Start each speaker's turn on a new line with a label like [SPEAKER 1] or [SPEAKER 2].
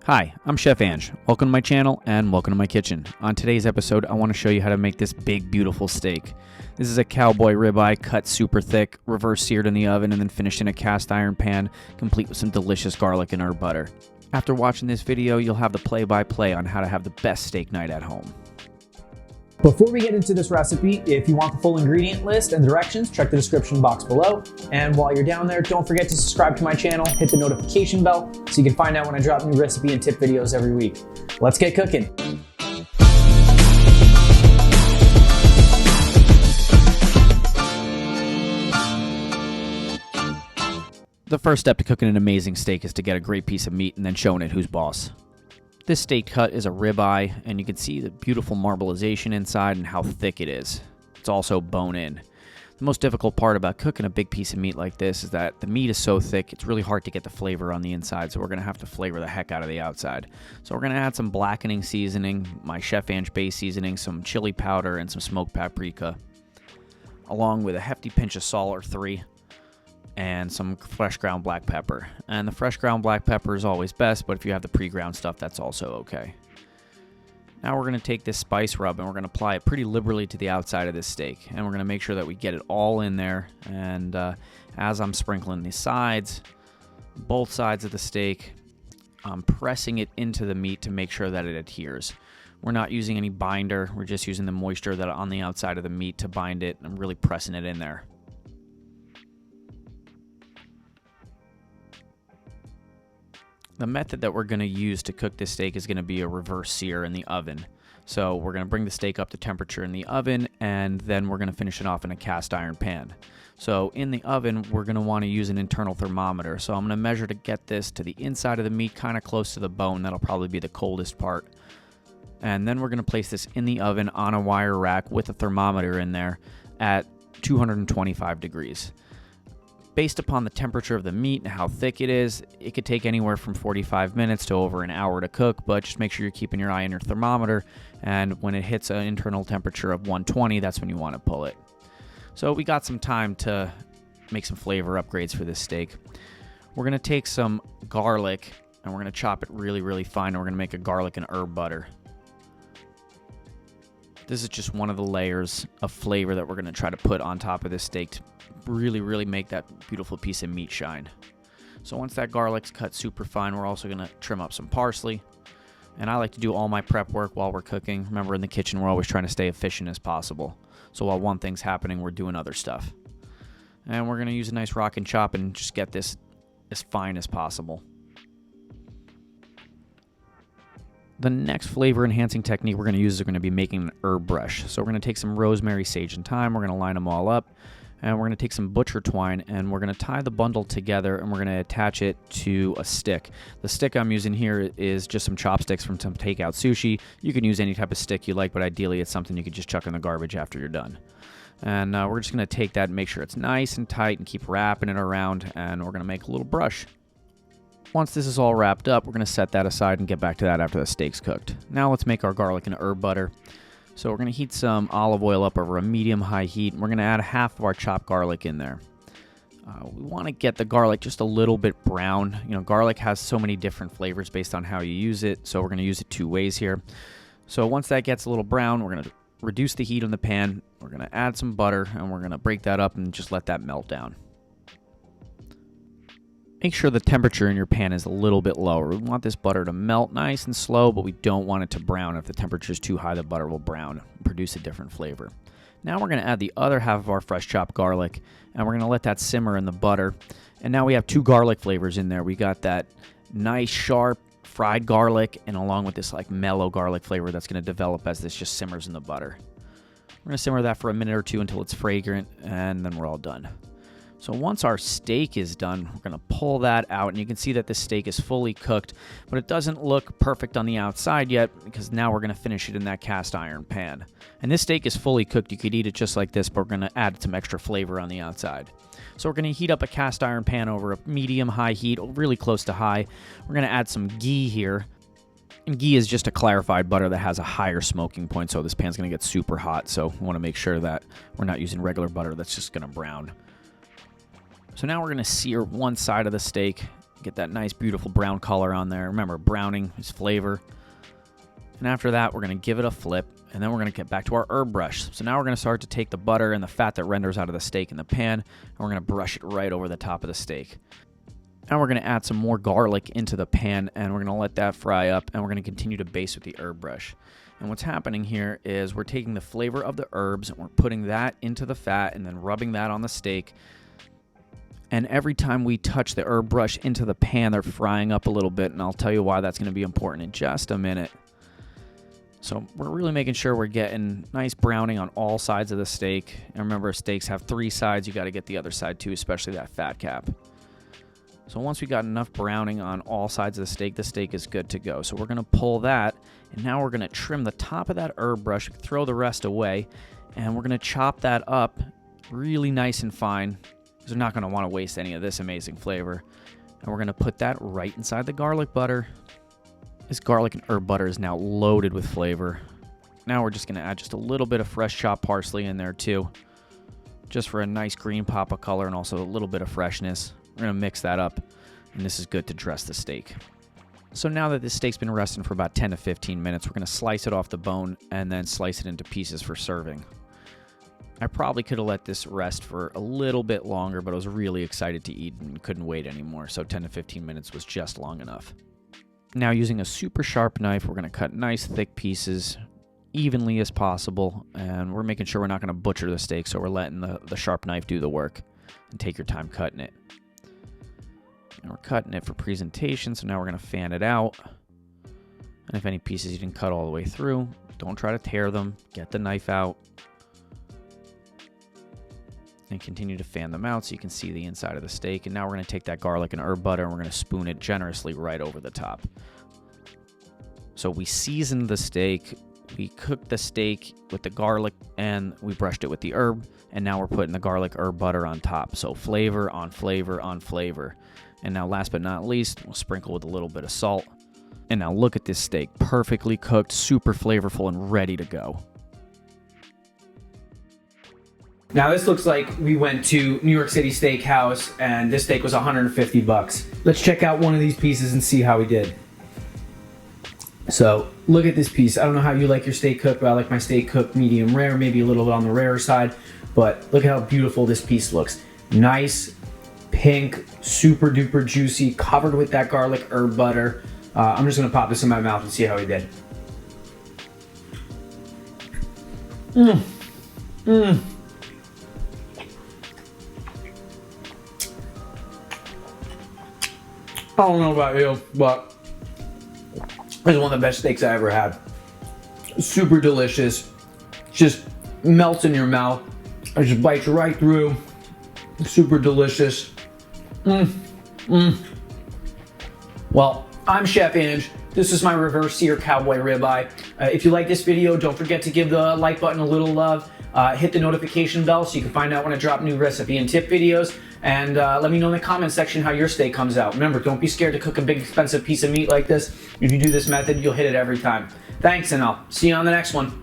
[SPEAKER 1] Hi, I'm Chef Ange. Welcome to my channel and welcome to my kitchen. On today's episode, I want to show you how to make this big, beautiful steak. This is a cowboy ribeye cut super thick, reverse seared in the oven, and then finished in a cast iron pan, complete with some delicious garlic and herb butter. After watching this video, you'll have the play-by-play on how to have the best steak night at home.
[SPEAKER 2] Before we get into this recipe, if you want the full ingredient list and directions, check the description box below. And while you're down there, don't forget to subscribe to my channel, hit the notification bell so you can find out when I drop new recipe and tip videos every week. Let's get cooking.
[SPEAKER 1] The first step to cooking an amazing steak is to get a great piece of meat and then showing it who's boss. This steak cut is a ribeye, and you can see the beautiful marbleization inside and how thick it is. It's also bone-in. The most difficult part about cooking a big piece of meat like this is that the meat is so thick, it's really hard to get the flavor on the inside, so we're going to have to flavor the heck out of the outside. So we're going to add some blackening seasoning, my Chef Ange Base Seasoning, some chili powder, and some smoked paprika, along with a hefty pinch of salt or 3. And some fresh ground black pepper. And the fresh ground black pepper is always best, but if you have the pre-ground stuff, that's also okay. Now we're going to take this spice rub and we're going to apply it pretty liberally to the outside of this steak. And we're going to make sure that we get it all in there. And as I'm sprinkling the sides, both sides of the steak, I'm pressing it into the meat to make sure that it adheres. We're not using any binder. We're just using the moisture that on the outside of the meat to bind it. I'm really pressing it in there. The method that we're going to use to cook this steak is going to be a reverse sear in the oven. So we're going to bring the steak up to temperature in the oven, and then we're going to finish it off in a cast iron pan. So in the oven, we're going to want to use an internal thermometer. So I'm going to measure to get this to the inside of the meat, kind of close to the bone. That'll probably be the coldest part. And then we're going to place this in the oven on a wire rack with a thermometer in there at 225 degrees. Based upon the temperature of the meat and how thick it is, it could take anywhere from 45 minutes to over an hour to cook, but just make sure you're keeping your eye on your thermometer, and when it hits an internal temperature of 120, that's when you want to pull it. So we got some time to make some flavor upgrades for this steak. We're going to take some garlic, and we're going to chop it really, really fine, and we're going to make a garlic and herb butter. This is just one of the layers of flavor that we're going to try to put on top of this steak to really make that beautiful piece of meat shine. So once that garlic's cut super fine, we're also going to trim up some parsley. And I like to do all my prep work while we're cooking. Remember, in the kitchen, we're always trying to stay efficient as possible. So while one thing's happening, we're doing other stuff. And we're going to use a nice rock and chop and just get this as fine as possible. The next flavor enhancing technique we're going to use is we're going to be making an herb brush. So we're going to take some rosemary, sage, and thyme. We're going to line them all up. And we're going to take some butcher twine and we're going to tie the bundle together and we're going to attach it to a stick. The stick I'm using here is just some chopsticks from some takeout sushi. You can use any type of stick you like, but ideally it's something you could just chuck in the garbage after you're done. And we're just going to take that and make sure it's nice and tight and keep wrapping it around, and we're going to make a little brush. Once this is all wrapped up, we're going to set that aside and get back to that after the steak's cooked. Now let's make our garlic and herb butter. So we're going to heat some olive oil up over a medium-high heat, and we're going to add half of our chopped garlic in there. We want to get the garlic just a little bit brown. You know, garlic has so many different flavors based on how you use it, so we're going to use it 2 ways here. So once that gets a little brown, we're going to reduce the heat in the pan. We're going to add some butter, and we're going to break that up and just let that melt down. Make sure the temperature in your pan is a little bit lower. We want this butter to melt nice and slow, but we don't want it to brown. If the temperature is too high, the butter will brown and produce a different flavor. Now we're going to add the other half of our fresh chopped garlic, and we're going to let that simmer in the butter. And now we have 2 garlic flavors in there. We got that nice, sharp, fried garlic, and along with this like mellow garlic flavor that's going to develop as this just simmers in the butter. We're going to simmer that for a minute or 2 until it's fragrant, and then we're all done. So once our steak is done, we're going to pull that out, and you can see that the steak is fully cooked, but it doesn't look perfect on the outside yet because now we're going to finish it in that cast iron pan. And this steak is fully cooked. You could eat it just like this, but we're going to add some extra flavor on the outside. So we're going to heat up a cast iron pan over a medium-high heat, really close to high. We're going to add some ghee here. And ghee is just a clarified butter that has a higher smoking point, so this pan's going to get super hot. So we want to make sure that we're not using regular butter that's just going to brown. So now we're going to sear one side of the steak, Get that nice, beautiful brown color on there. Remember, browning is flavor. And after that, we're going to give it a flip, and then we're going to get back to our herb brush. So now we're going to start to take the butter and the fat that renders out of the steak in the pan, and we're going to brush it right over the top of the steak. Now we're going to add some more garlic into the pan, and we're going to let that fry up, and we're going to continue to baste with the herb brush. And what's happening here is we're taking the flavor of the herbs, and we're putting that into the fat, and then rubbing that on the steak. And every time we touch the herb brush into the pan, they're frying up a little bit, and I'll tell you why that's going to be important in just a minute. So we're really making sure we're getting nice browning on all sides of the steak. And remember, steaks have 3 sides. You got to get the other side too, especially that fat cap. So once we got enough browning on all sides of the steak is good to go. So we're going to pull that, and now we're going to trim the top of that herb brush, throw the rest away, and we're going to chop that up really nice and fine, because we're not going to want to waste any of this amazing flavor. And we're going to put that right inside the garlic butter. This garlic and herb butter is now loaded with flavor. Now we're just going to add just a little bit of fresh chopped parsley in there too, just for a nice green pop of color and also a little bit of freshness. We're going to mix that up, and this is good to dress the steak. So now that this steak's been resting for about 10 to 15 minutes, we're going to slice it off the bone and then slice it into pieces for serving. I probably could have let this rest for a little bit longer, but I was really excited to eat and couldn't wait anymore, so 10 to 15 minutes was just long enough. Now, using a super sharp knife, we're going to cut nice thick pieces evenly as possible, and we're making sure we're not going to butcher the steak, so we're letting the sharp knife do the work, and take your time cutting it. And we're cutting it for presentation, so now we're going to fan it out. And if any pieces you didn't cut all the way through, don't try to tear them. Get the knife out. And continue to fan them out so you can see the inside of the steak. And now we're going to take that garlic and herb butter and we're going to spoon it generously right over the top. So we seasoned the steak, we cooked the steak with the garlic, and we brushed it with the herb. And now we're putting the garlic herb butter on top. So flavor on flavor on flavor. And now last but not least, we'll sprinkle with a little bit of salt. And now look at this steak, perfectly cooked, super flavorful, and ready to go.
[SPEAKER 2] Now this looks like we went to New York City Steakhouse and this steak was 150 bucks. Let's check out one of these pieces and see how we did. So look at this piece. I don't know how you like your steak cooked, but I like my steak cooked medium rare, maybe a little bit on the rarer side, but look at how beautiful this piece looks. Nice, pink, super duper juicy, covered with that garlic herb butter. I'm just gonna pop this in my mouth and see how we did. I don't know about you, but it's one of the best steaks I ever had. Super delicious. Just melts in your mouth. It just bites right through. Super delicious. Well, I'm Chef Ange. This is my reverse sear cowboy ribeye. If you like this video, don't forget to give the like button a little love. Hit the notification bell so you can find out when I drop new recipe and tip videos. And let me know in the comment section how your steak comes out. Remember, don't be scared to cook a big expensive piece of meat like this. If you do this method, you'll hit it every time. Thanks, and I'll see you on the next one.